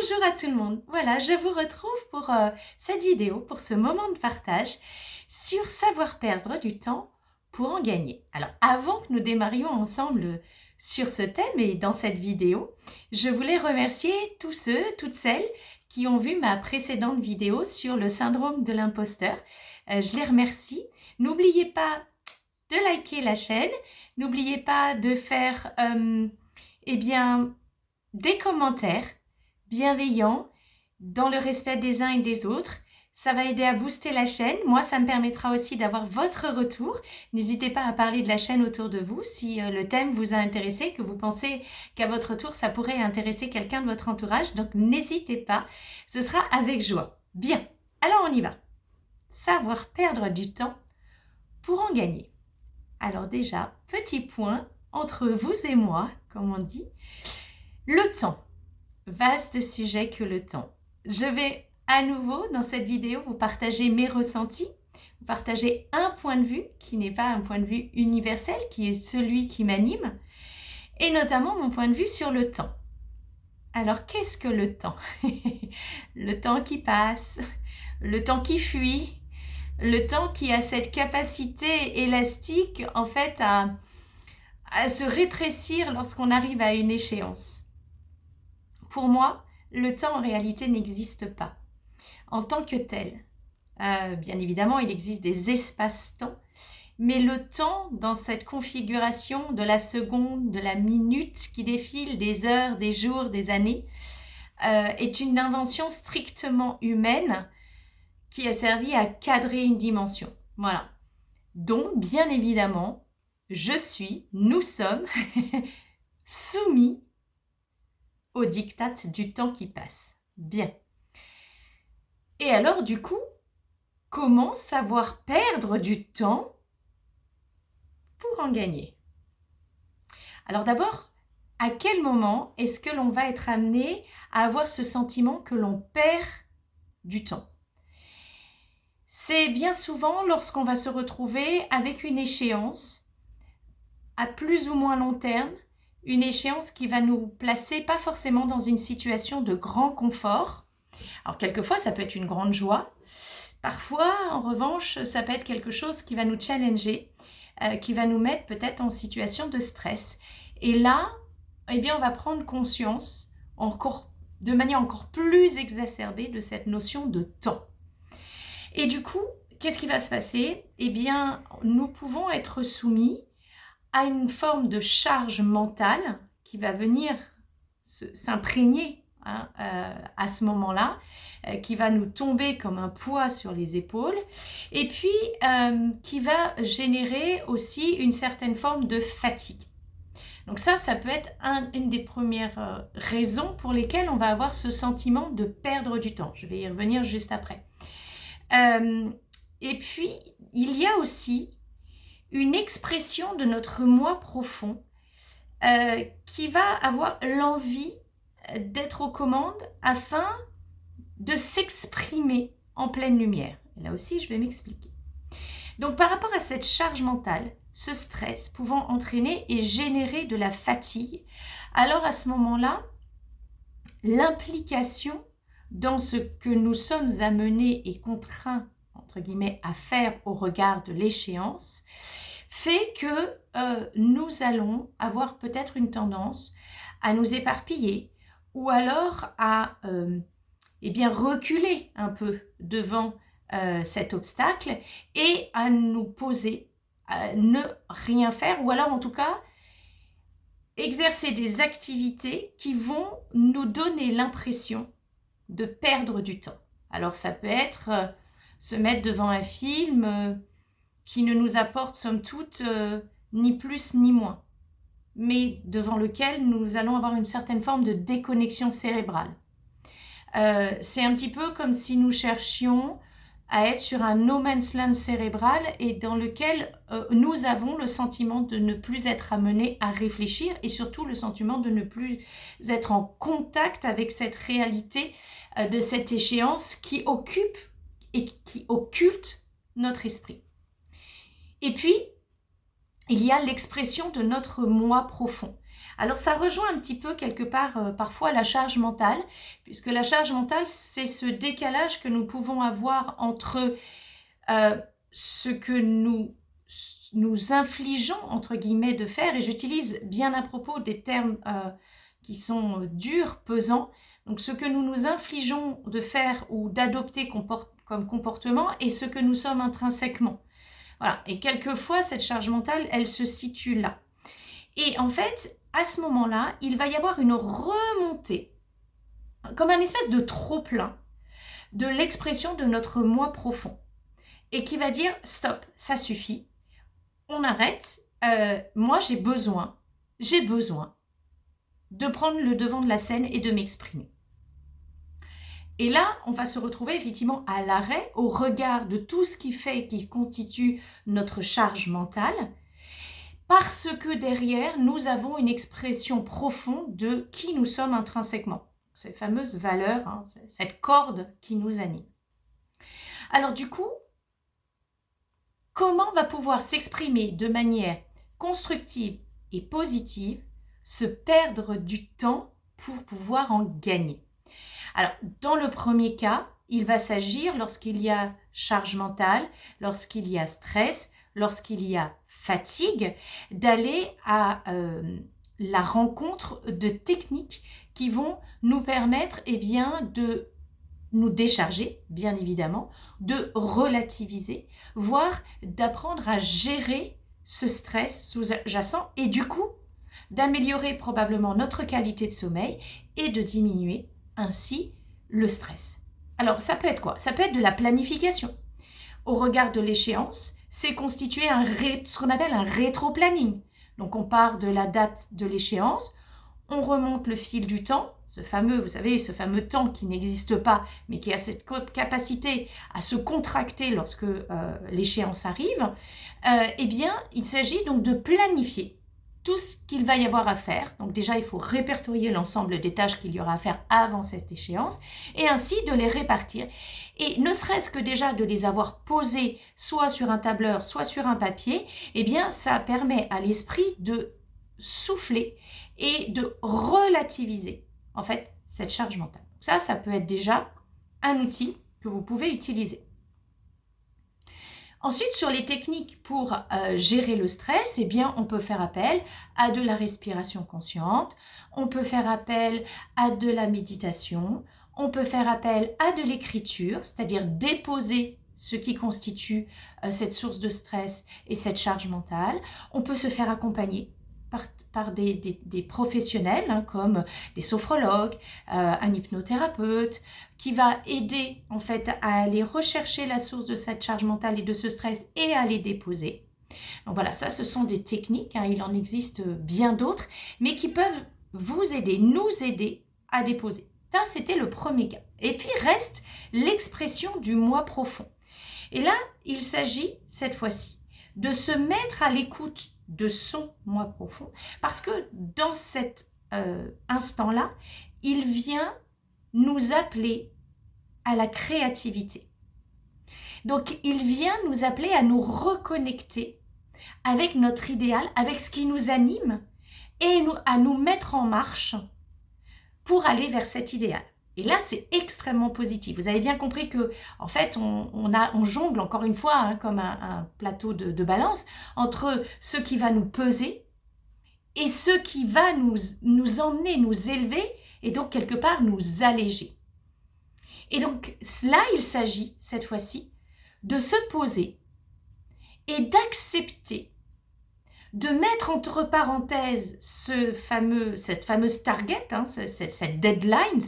Bonjour à tout le monde. Voilà, je vous retrouve pour cette vidéo, pour ce moment de partage sur savoir perdre du temps pour en gagner. Alors, avant que nous démarrions ensemble sur ce thème et dans cette vidéo, je voulais remercier tous ceux, toutes celles qui ont vu ma précédente vidéo sur le syndrome de l'imposteur. Je les remercie. N'oubliez pas de liker la chaîne. N'oubliez pas de faire des commentaires bienveillants, dans le respect des uns et des autres. Ça va aider à booster la chaîne. Moi, ça me permettra aussi d'avoir votre retour. N'hésitez pas à parler de la chaîne autour de vous si le thème vous a intéressé, que vous pensez qu'à votre tour, ça pourrait intéresser quelqu'un de votre entourage. Donc, n'hésitez pas. Ce sera avec joie. Bien, alors on y va. Savoir perdre du temps pour en gagner. Alors déjà, petit point entre vous et moi, comme on dit, le temps. Vaste sujet que le temps. Je vais à nouveau dans cette vidéo vous partager mes ressentis, vous partager un point de vue qui n'est pas un point de vue universel, qui est celui qui m'anime, et notamment mon point de vue sur le temps. Alors qu'est-ce que le temps? Le temps qui passe, le temps qui fuit, le temps qui a cette capacité élastique en fait à se rétrécir lorsqu'on arrive à une échéance. Pour moi, le temps en réalité n'existe pas en tant que tel. Bien évidemment, il existe des espaces-temps, mais le temps dans cette configuration de la seconde, de la minute qui défile, des heures, des jours, des années, est une invention strictement humaine qui a servi à cadrer une dimension. Voilà. Donc, bien évidemment, nous sommes soumis au diktat du temps qui passe. Bien. Et alors, du coup, comment savoir perdre du temps pour en gagner? Alors d'abord, à quel moment est-ce que l'on va être amené à avoir ce sentiment que l'on perd du temps? C'est bien souvent lorsqu'on va se retrouver avec une échéance à plus ou moins long terme, une échéance qui va nous placer pas forcément dans une situation de grand confort. Alors quelquefois ça peut être une grande joie, parfois en revanche ça peut être quelque chose qui va nous challenger, qui va nous mettre peut-être en situation de stress. Et là, eh bien, on va prendre conscience de manière encore plus exacerbée de cette notion de temps. Et du coup, qu'est-ce qui va se passer? Eh bien, nous pouvons être soumis à une forme de charge mentale qui va venir s'imprégner à ce moment-là, qui va nous tomber comme un poids sur les épaules, et puis qui va générer aussi une certaine forme de fatigue. Donc ça peut être une des premières raisons pour lesquelles on va avoir ce sentiment de perdre du temps. Je vais y revenir juste après. Et puis, il y a aussi une expression de notre moi profond qui va avoir l'envie d'être aux commandes afin de s'exprimer en pleine lumière. Et là aussi, je vais m'expliquer. Donc, par rapport à cette charge mentale, ce stress pouvant entraîner et générer de la fatigue, alors à ce moment-là, l'implication dans ce que nous sommes amenés et contraints, entre guillemets, à faire au regard de l'échéance, fait que nous allons avoir peut-être une tendance à nous éparpiller ou alors à reculer un peu devant cet obstacle et à nous poser, à ne rien faire ou alors en tout cas exercer des activités qui vont nous donner l'impression de perdre du temps. Alors ça peut être se mettre devant un film qui ne nous apporte somme toute ni plus ni moins, mais devant lequel nous allons avoir une certaine forme de déconnexion cérébrale. C'est un petit peu comme si nous cherchions à être sur un no man's land cérébral et dans lequel nous avons le sentiment de ne plus être amenés à réfléchir et surtout le sentiment de ne plus être en contact avec cette réalité de cette échéance qui occupe et qui occulte notre esprit. Et puis, il y a l'expression de notre moi profond. Alors ça rejoint un petit peu quelque part parfois la charge mentale, puisque la charge mentale, c'est ce décalage que nous pouvons avoir entre ce que nous infligeons, entre guillemets, de faire, et j'utilise bien à propos des termes qui sont durs, pesants, donc ce que nous nous infligeons de faire ou d'adopter comme comportement et ce que nous sommes intrinsèquement. Voilà, et quelquefois cette charge mentale, elle se situe là. Et en fait, à ce moment-là, il va y avoir une remontée, comme un espèce de trop-plein, de l'expression de notre moi profond. Et qui va dire, stop, ça suffit, on arrête, moi j'ai besoin de prendre le devant de la scène et de m'exprimer. Et là, on va se retrouver effectivement à l'arrêt, au regard de tout ce qui constitue notre charge mentale, parce que derrière, nous avons une expression profonde de qui nous sommes intrinsèquement. Ces fameuses valeurs, hein, cette corde qui nous anime. Alors du coup, comment va pouvoir s'exprimer de manière constructive et positive, se perdre du temps pour pouvoir en gagner? Alors, dans le premier cas, il va s'agir lorsqu'il y a charge mentale, lorsqu'il y a stress, lorsqu'il y a fatigue, d'aller à la rencontre de techniques qui vont nous permettre de nous décharger, bien évidemment, de relativiser, voire d'apprendre à gérer ce stress sous-jacent et du coup, d'améliorer probablement notre qualité de sommeil et de diminuer ainsi le stress. Alors, ça peut être quoi? Ça peut être de la planification. Au regard de l'échéance, c'est constituer ce qu'on appelle un rétro-planning. Donc, on part de la date de l'échéance, on remonte le fil du temps, ce fameux temps qui n'existe pas, mais qui a cette capacité à se contracter lorsque l'échéance arrive. Il s'agit donc de planifier tout ce qu'il va y avoir à faire. Donc déjà, il faut répertorier l'ensemble des tâches qu'il y aura à faire avant cette échéance et ainsi de les répartir. Et ne serait-ce que déjà de les avoir posées soit sur un tableur, soit sur un papier, ça permet à l'esprit de souffler et de relativiser en fait cette charge mentale. Ça peut être déjà un outil que vous pouvez utiliser. Ensuite, sur les techniques pour gérer le stress, on peut faire appel à de la respiration consciente, on peut faire appel à de la méditation, on peut faire appel à de l'écriture, c'est-à-dire déposer ce qui constitue cette source de stress et cette charge mentale. On peut se faire accompagner par des professionnels comme des sophrologues, un hypnothérapeute qui va aider en fait à aller rechercher la source de cette charge mentale et de ce stress et à les déposer. Donc voilà, ça ce sont des techniques, il en existe bien d'autres, mais qui peuvent nous aider à déposer. Ça, c'était le premier cas. Et puis reste l'expression du moi profond. Et là, il s'agit cette fois-ci de se mettre à l'écoute de son moi profond, parce que dans cet instant-là, il vient nous appeler à la créativité. Donc, il vient nous appeler à nous reconnecter avec notre idéal, avec ce qui nous anime, et à nous mettre en marche pour aller vers cet idéal. Et là, c'est extrêmement positif. Vous avez bien compris que, en fait, on jongle encore une fois comme un plateau de balance entre ce qui va nous peser et ce qui va nous emmener, nous élever et donc quelque part nous alléger. Et donc là, il s'agit cette fois-ci de se poser et d'accepter de mettre entre parenthèses cette fameuse target, cette deadline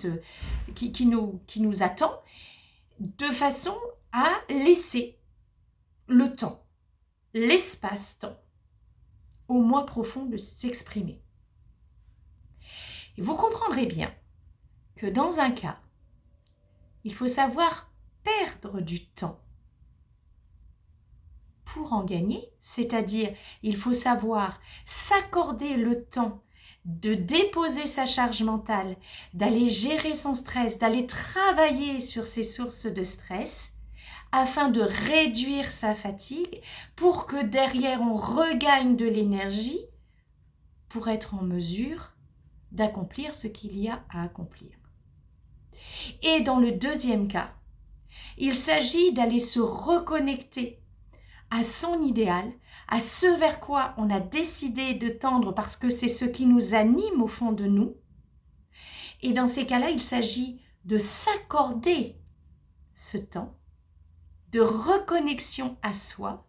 qui nous attend, de façon à laisser le temps, l'espace-temps au moi profond de s'exprimer. Et vous comprendrez bien que dans un cas, il faut savoir perdre du temps pour en gagner, c'est-à-dire il faut savoir s'accorder le temps de déposer sa charge mentale, d'aller gérer son stress, d'aller travailler sur ses sources de stress afin de réduire sa fatigue pour que derrière on regagne de l'énergie pour être en mesure d'accomplir ce qu'il y a à accomplir. Et dans le deuxième cas, il s'agit d'aller se reconnecter à son idéal, à ce vers quoi on a décidé de tendre parce que c'est ce qui nous anime au fond de nous. Et dans ces cas-là, il s'agit de s'accorder ce temps de reconnexion à soi.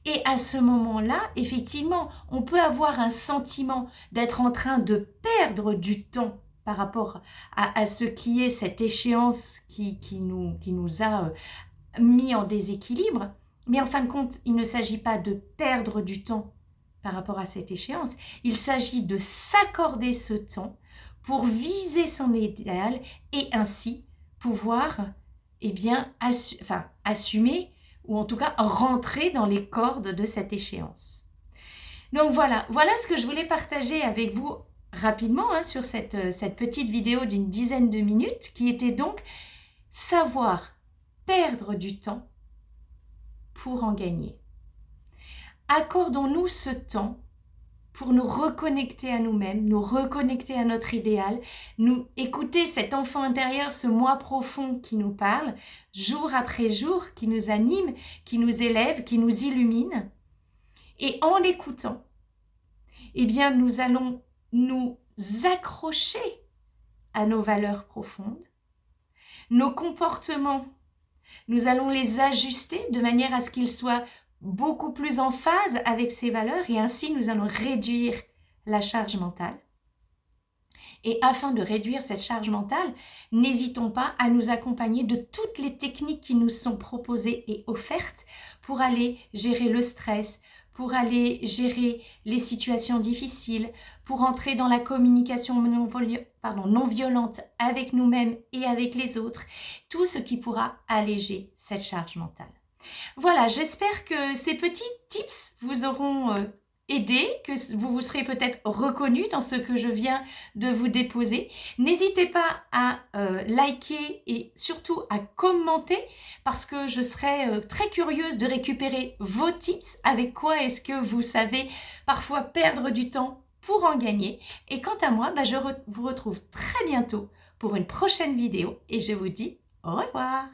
Et à ce moment-là, effectivement, on peut avoir un sentiment d'être en train de perdre du temps par rapport à ce qui est cette échéance qui nous a mis en déséquilibre. Mais en fin de compte, il ne s'agit pas de perdre du temps par rapport à cette échéance. Il s'agit de s'accorder ce temps pour viser son idéal et ainsi pouvoir assumer ou en tout cas rentrer dans les cordes de cette échéance. Donc voilà ce que je voulais partager avec vous rapidement sur cette petite vidéo d'une dizaine de minutes qui était donc savoir perdre du temps pour en gagner. Accordons-nous ce temps pour nous reconnecter à nous-mêmes, nous reconnecter à notre idéal, nous écouter cet enfant intérieur, ce moi profond qui nous parle, jour après jour, qui nous anime, qui nous élève, qui nous illumine. Et en l'écoutant, nous allons nous accrocher à nos valeurs profondes, nos comportements, nous allons les ajuster de manière à ce qu'ils soient beaucoup plus en phase avec ces valeurs et ainsi nous allons réduire la charge mentale. Et afin de réduire cette charge mentale, n'hésitons pas à nous accompagner de toutes les techniques qui nous sont proposées et offertes pour aller gérer le stress, pour aller gérer les situations difficiles, pour entrer dans la communication non violente avec nous-mêmes et avec les autres, tout ce qui pourra alléger cette charge mentale. Voilà, j'espère que ces petits tips vous auront aidé, que vous vous serez peut-être reconnu dans ce que je viens de vous déposer. N'hésitez pas à liker et surtout à commenter parce que je serai très curieuse de récupérer vos tips, avec quoi est-ce que vous savez parfois perdre du temps pour en gagner. Et quant à moi, je vous retrouve très bientôt pour une prochaine vidéo et je vous dis au revoir.